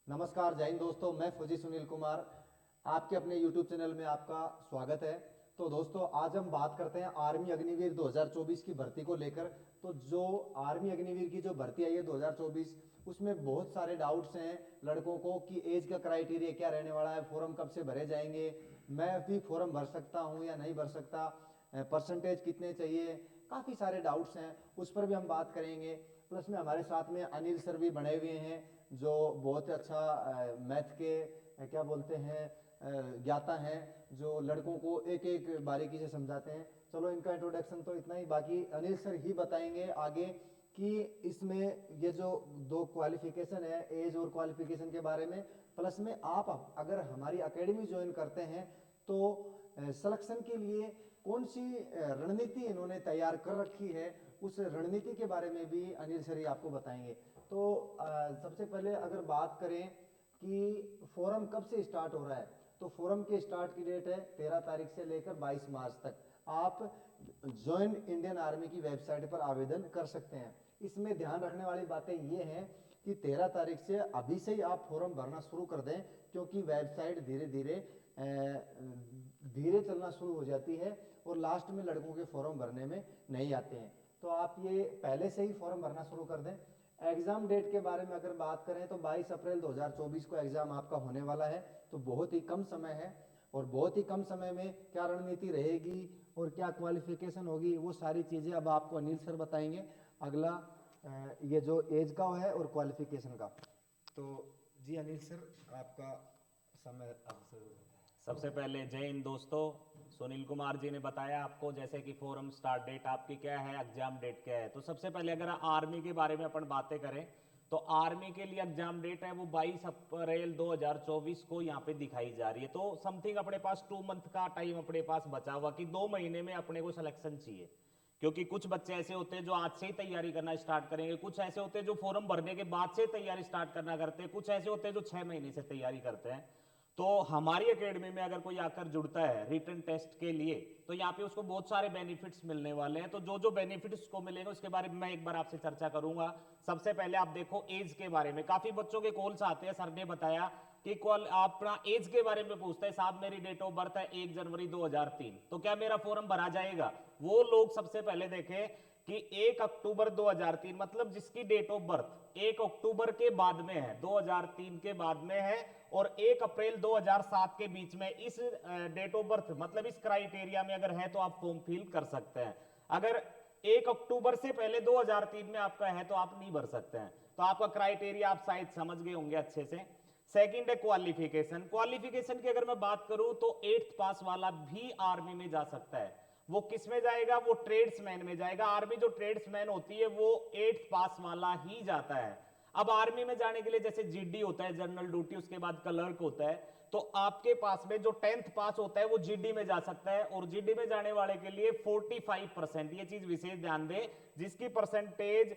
नमस्कार जय हिंद दोस्तों, मैं फौजी सुनील कुमार आपके अपने YouTube चैनल में आपका स्वागत है। तो दोस्तों आज हम बात करते हैं आर्मी अग्निवीर 2024 की भर्ती को लेकर। तो जो आर्मी अग्निवीर की जो भर्ती आई है 2024, उसमें बहुत सारे डाउट्स हैं लड़कों को कि एज का क्राइटेरिया क्या रहने वाला है, फॉर्म कब से भरे जाएंगे, मैं भी फॉर्म भर सकता हूँ या नहीं भर सकता, परसेंटेज कितने चाहिए, काफ़ी सारे डाउट्स हैं, उस पर भी हम बात करेंगे। प्लस में हमारे साथ में अनिल सर भी बने हुए हैं जो बहुत अच्छा मैथ के क्या बोलते हैं ज्ञाता हैं, जो लड़कों को एक एक बारीकी से समझाते हैं। चलो इनका इंट्रोडक्शन तो इतना ही, बाकी अनिल सर ही बताएंगे आगे कि इसमें ये जो दो क्वालिफिकेशन है एज और क्वालिफिकेशन के बारे में। प्लस में आप अगर हमारी एकेडमी ज्वाइन करते हैं तो सिलेक्शन के लिए कौन सी रणनीति इन्होंने तैयार कर रखी है, उस रणनीति के बारे में भी अनिल सर ही आपको बताएंगे। तो सबसे पहले अगर बात करें कि फोरम कब से स्टार्ट हो रहा है, तो फोरम के स्टार्ट की डेट है 13 तारीख से लेकर 22 मार्च तक। आप ज्वाइन इंडियन आर्मी की वेबसाइट पर आवेदन कर सकते हैं। इसमें ध्यान रखने वाली बातें ये हैं कि 13 तारीख से अभी से ही आप फॉर्म भरना शुरू कर दें, क्योंकि वेबसाइट धीरे धीरे धीरे चलना शुरू हो जाती है और लास्ट में लड़कों के फॉर्म भरने में नहीं आते हैं। तो आप ये पहले से ही फॉर्म भरना शुरू कर दें। एग्जाम डेट के बारे में अगर बात करें तो 22 अप्रैल 2024 को एग्जाम आपका होने वाला है, तो बहुत ही कम समय है। और बहुत ही कम समय में क्या रणनीति रहेगी और क्या क्वालिफिकेशन होगी, वो सारी चीज़ें अब आपको अनिल सर बताएंगे। अगला ये जो एज का है और क्वालिफिकेशन का, तो जी अनिल सर आपका समय आपसे। सबसे पहले जय हिंद दोस्तों। सुनील कुमार जी ने बताया आपको जैसे कि फोरम स्टार्ट डेट आपकी क्या है, एग्जाम डेट क्या है। तो सबसे पहले अगर आर्मी के बारे में अपन बातें करें तो आर्मी के लिए एग्जाम डेट है वो 22 अप्रैल 2024 को यहाँ पे दिखाई जा रही है। तो समथिंग अपने पास 2 मंथ का टाइम अपने पास बचा हुआ कि 2 महीने में अपने को सिलेक्शन चाहिए। क्योंकि कुछ बच्चे ऐसे होते हैं जो आज से ही तैयारी करना स्टार्ट करेंगे, कुछ ऐसे होते हैं जो फॉर्म भरने के बाद से तैयारी स्टार्ट करना करते हैं, कुछ ऐसे होते हैं जो 6 महीने से तैयारी करते हैं। तो हमारी एकेडमी में अगर कोई आकर जुड़ता है रिटन टेस्ट के लिए तो यहाँ पे उसको बहुत सारे बेनिफिट्स मिलने वाले हैं। तो जो जो बेनिफिट्स उसको मिलेंगे उसके बारे में मैं एक बार आपसे चर्चा करूंगा। सबसे पहले आप देखो एज के बारे में, काफी बच्चों के कॉल्स आते हैं, सर ने बताया कि कॉल अपना एज के बारे में पूछता है, साहब मेरी डेट ऑफ बर्थ है 1 जनवरी 2003, तो क्या मेरा फॉर्म भरा जाएगा। वो लोग सबसे पहले देखें कि 1 अक्टूबर 2003 मतलब जिसकी डेट ऑफ बर्थ 1 अक्टूबर के बाद में है, 2003 के बाद में है, और 1 अप्रैल 2007 के बीच में इस डेट ऑफ बर्थ मतलब इस क्राइटेरिया में अगर है तो आप फॉर्म फिल कर सकते हैं। अगर 1 अक्टूबर से पहले 2003 में आपका है तो आप नहीं भर सकते हैं। तो आपका क्राइटेरिया आप शायद समझ गए होंगे अच्छे से। सेकंड है क्वालिफिकेशन। क्वालिफिकेशन की अगर मैं बात करूं तो 8th पास वाला भी आर्मी में जा सकता है। वो किस में जाएगा, वो ट्रेड्समैन में जाएगा। आर्मी जो ट्रेड्समैन होती है वो 8th पास वाला ही जाता है। अब आर्मी में जाने के लिए जैसे जीडी होता है जनरल ड्यूटी, उसके बाद क्लर्क होता है, तो आपके पास में जो 10th पास होता है वो जीडी में जा सकता है। और जीडी में जाने वाले के लिए 45%, ये चीज विशेष ध्यान दें, जिसकी परसेंटेज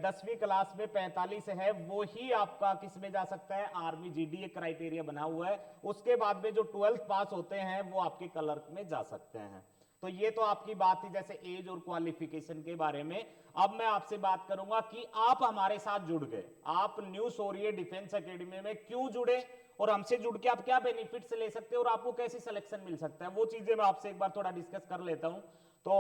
10वीं क्लास में 45 है वो ही आपका किस में जा सकता है, आर्मी जीडी, एक क्राइटेरिया बना हुआ है। उसके बाद में जो 12th पास होते हैं वो आपके क्लर्क में जा सकते हैं। तो ये तो आपकी बात थी जैसे एज और क्वालिफिकेशन के बारे में। अब मैं आपसे बात करूंगा कि आप हमारे साथ जुड़ गए, आप न्यू सोरिये डिफेंस एकेडमी में क्यों जुड़े और हमसे जुड़ के आप क्या बेनिफिट्स ले सकते हैं और आपको कैसी सिलेक्शन मिल सकता है, वो चीजें मैं आपसे एक बार थोड़ा डिस्कस कर लेता हूं। तो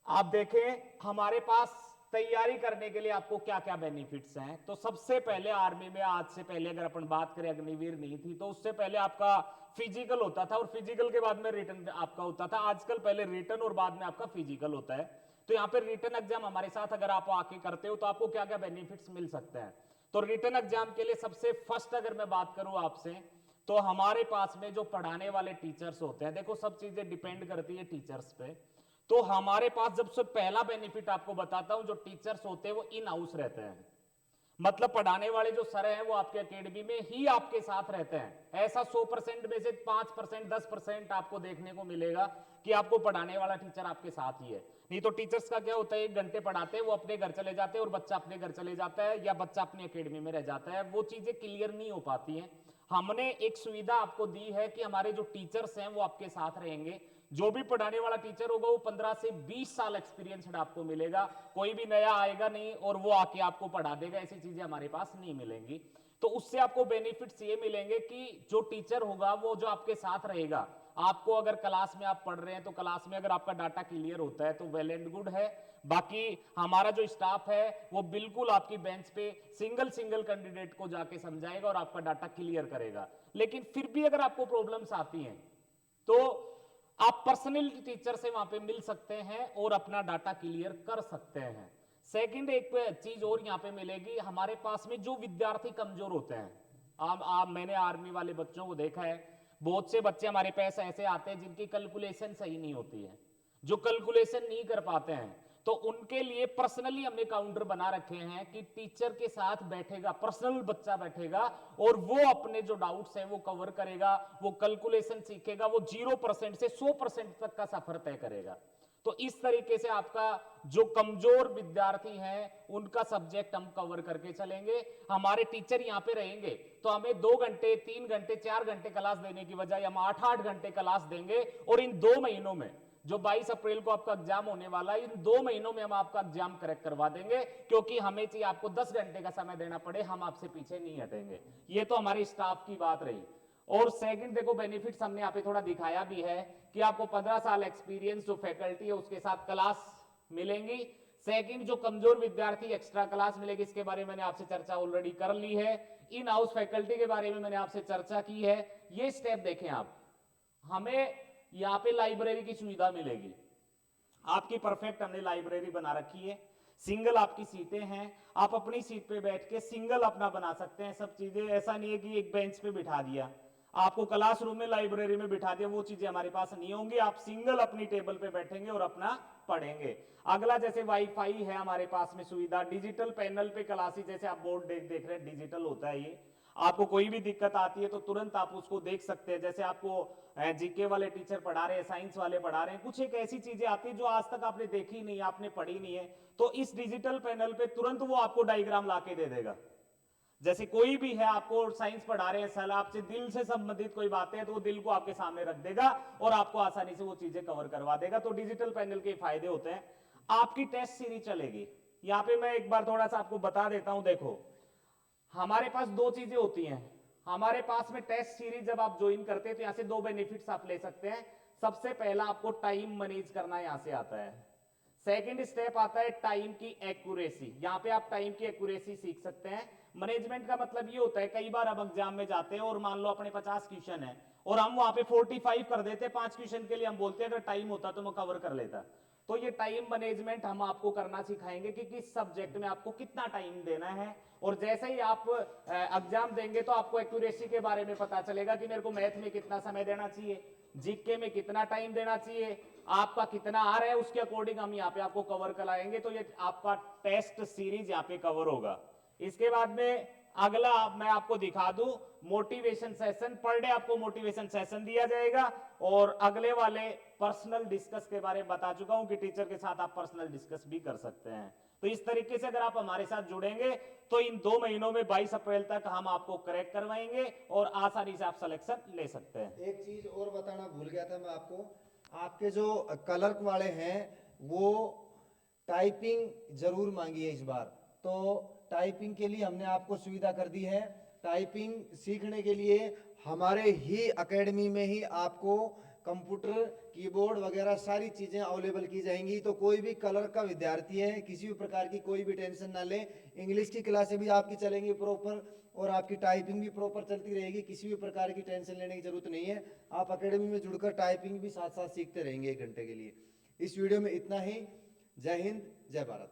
आप देखें हमारे पास तैयारी करने के लिए आपको क्या क्या बेनिफिट्स हैं। तो सबसे पहले आर्मी में आज से पहले अगर अपन बात करें, अग्निवीर नहीं थी तो उससे पहले आपका फिजिकल होता था और फिजिकल के बाद में रिटर्न आपका होता था। आजकल पहले रिटर्न और बाद में आपका फिजिकल होता है। तो यहां पर रिटर्न एग्जाम हमारे साथ अगर आप आके करते हो तो आपको क्या क्या बेनिफिट्स मिल सकते हैं। तो रिटर्न एग्जाम के लिए सबसे फर्स्ट अगर मैं बात करूं आपसे, तो हमारे पास में जो पढ़ाने वाले टीचर्स होते हैं, देखो सब चीजें डिपेंड करती है टीचर्स पे। तो हमारे पास जब से पहला बेनिफिट आपको बताता हूं, जो टीचर्स होते हैं वो इन हाउस रहते हैं। मतलब पढ़ाने वाले जो सर हैं वो आपके एकेडमी में ही आपके साथ रहते हैं। ऐसा 100% में से 5% 10% आपको देखने को मिलेगा कि आपको पढ़ाने वाला टीचर आपके साथ ही है। नहीं तो टीचर्स का क्या होता है, 1 घंटे पढ़ाते हैं, वो अपने घर चले जाते हैं और बच्चा अपने घर चले जाता है या बच्चा अपनी एकेडमी में रह जाता है, वो चीजें क्लियर नहीं हो पाती हैं। हमने एक सुविधा आपको दी है कि हमारे जो टीचर्स हैं वो आपके साथ रहेंगे। जो भी पढ़ाने वाला टीचर होगा वो 15 से 20 साल एक्सपीरियंसड आपको मिलेगा। कोई भी नया आएगा नहीं और वो आके आपको पढ़ा देगा, ऐसी चीजें हमारे पास नहीं मिलेंगी। तो उससे आपको बेनिफिट्स ये मिलेंगे कि जो टीचर होगा वो जो आपके साथ रहेगा, आपको अगर क्लास में आप पढ़ रहे हैं तो क्लास में अगर आपका डाटा क्लियर होता है तो वेल एंड गुड है। बाकी हमारा जो स्टाफ है वो बिल्कुल आपकी बेंच पे सिंगल सिंगल कैंडिडेट को जाके समझाएगा और आपका डाटा क्लियर करेगा। लेकिन फिर भी अगर आपको प्रॉब्लम्स आती हैं तो आप पर्सनल टीचर से वहां पे मिल सकते हैं और अपना डाटा क्लियर कर सकते हैं। सेकंड एक चीज और यहां पे मिलेगी, हमारे पास में जो विद्यार्थी कमजोर होते हैं, आप मैंने आर्मी वाले बच्चों को देखा है, बहुत से बच्चे हमारे पास ऐसे आते हैं जिनकी कैलकुलेशन सही नहीं होती है, जो कैलकुलेशन नहीं कर पाते हैं, तो उनके लिए पर्सनली हमने काउंटर बना रखे हैं कि टीचर के साथ बैठेगा, पर्सनल बच्चा बैठेगा और वो अपने जो डाउट्स हैं वो कवर करेगा, वो कैलकुलेशन सीखेगा, वो 0% से 100% तक का सफर तय करेगा। तो इस तरीके से आपका जो कमजोर विद्यार्थी हैं उनका सब्जेक्ट हम कवर करके चलेंगे। हमारे टीचर यहां पे रहेंगे तो हमें 2 घंटे 3 घंटे 4 घंटे क्लास देने की बजाय हम 8-8 घंटे क्लास देंगे। और इन 2 महीनों में, जो 22 अप्रैल को आपका एग्जाम होने वाला है, इन 2 महीनों में हम आपका एग्जाम करेक्ट करवा देंगे, क्योंकि हमें चाहिए आपको 10 घंटे का समय देना पड़े, हम आपसे पीछे नहीं हटेंगे। ये तो हमारे स्टाफ की बात रही। और सेकंड देखो बेनिफिट्स हमने यहाँ पे थोड़ा दिखाया भी है कि आपको 15 साल एक्सपीरियंस जो फैकल्टी है उसके साथ क्लास मिलेंगी। सेकंड जो कमजोर विद्यार्थी एक्स्ट्रा क्लास मिलेगी, इसके बारे में मैंने आपसे चर्चा ऑलरेडी कर ली है। इन हाउस फैकल्टी के बारे में मैंने आपसे चर्चा की है। ये स्टेप देखें आप, हमें यहां पे लाइब्रेरी की सुविधा मिलेगी, आपकी परफेक्ट हमने लाइब्रेरी बना रखी है, सिंगल आपकी सीटें हैं, आप अपनी सीट पे बैठ के सिंगल अपना बना सकते हैं सब चीजें। ऐसा नहीं है कि एक बेंच पे बिठा दिया, आपको क्लासरूम में लाइब्रेरी में बिठा दिया, वो चीजें हमारे पास नहीं होंगी। आप सिंगल अपनी टेबल पे बैठेंगे और अपना पढ़ेंगे। अगला जैसे वाईफाई है हमारे पास में सुविधा, डिजिटल पैनल पे क्लासेस, जैसे आप बोर्ड देख रहे हैं डिजिटल होता है ये, आपको कोई भी दिक्कत आती है तो तुरंत आप उसको देख सकते हैं। जैसे आपको जीके वाले टीचर पढ़ा रहे हैं, साइंस वाले पढ़ा रहे हैं, कुछ एक ऐसी चीजें आती है जो आज तक आपने देखी नहीं, आपने पढ़ी नहीं है, तो इस डिजिटल पैनल पे तुरंत वो आपको डायग्राम लाके दे देगा। जैसे कोई भी है, आपको साइंस पढ़ा रहे हैं सर, आपसे दिल से संबंधित कोई बातें हैं तो वो दिल को आपके सामने रख देगा और आपको आसानी से वो चीजें कवर करवा देगा। तो डिजिटल पैनल के फायदे होते हैं। आपकी टेस्ट सीरीज चलेगी, यहां पे मैं एक बार थोड़ा सा आपको बता देता हूं। देखो हमारे पास 2 चीजें होती हैं हमारे पास में टेस्ट सीरीज जब आप ज्वाइन करते हैं तो यहां से 2 बेनिफिट्स आप ले सकते हैं। सबसे पहला आपको टाइम मैनेज करना यहां से आता है। सेकंड स्टेप आता है टाइम की एक्यूरेसी, यहां पे आप टाइम की एक्यूरेसी सीख सकते हैं। मैनेजमेंट का मतलब ये होता है, कई बार अब एग्जाम में जाते हैं और मान लो अपने 50 क्वेश्चन है और हम वहां पे 45 कर देते हैं, 5 क्वेश्चन के लिए हम बोलते हैं अगर टाइम होता तो मैं कवर कर लेता। तो ये टाइम मैनेजमेंट हम आपको करना सिखाएंगे कि किस सब्जेक्ट में आपको कितना टाइम देना है। और जैसे ही आप एग्जाम देंगे तो आपको एक्यूरेसी के बारे में पता चलेगा कि मेरे को मैथ में कितना समय देना चाहिए, जीके में कितना टाइम देना चाहिए, आपका कितना आ रहा है, उसके अकॉर्डिंग हम यहाँ पे आपको कवर कराएंगे। तो ये आपका टेस्ट सीरीज यहाँ पे कवर होगा। इसके बाद में अगला मैं आपको दिखा दूं मोटिवेशन सेशन, पर डे आपको मोटिवेशन सेशन दिया जाएगा। और अगले वाले पर्सनल डिस्कस के बारे में बता चुका हूं कि टीचर के साथ आप पर्सनल डिस्कस भी कर सकते हैं। तो इस तरीके से अगर आप हमारे साथ जुड़ेंगे तो इन 2 महीनों में 22 अप्रैल तक हम आपको करेक्ट करवाएंगे और आसानी से आप सिलेक्शन ले सकते हैं। एक चीज और बताना भूल गया था मैं आपको, आपके जो क्लर्क वाले हैं वो टाइपिंग जरूर मांगी है इस बार, तो टाइपिंग के लिए हमने आपको सुविधा कर दी है। टाइपिंग सीखने के लिए हमारे ही एकेडमी में ही आपको कंप्यूटर कीबोर्ड वगैरह सारी चीज़ें अवेलेबल की जाएंगी। तो कोई भी कलर का विद्यार्थी है, किसी भी प्रकार की कोई भी टेंशन ना ले। इंग्लिश की क्लासें भी आपकी चलेंगी प्रॉपर और आपकी टाइपिंग भी प्रॉपर चलती रहेगी, किसी भी प्रकार की टेंशन लेने की जरूरत नहीं है। आप एकेडमी में जुड़कर टाइपिंग भी साथ साथ सीखते रहेंगे 1 घंटे के लिए। इस वीडियो में इतना ही। जय हिंद, जय भारत।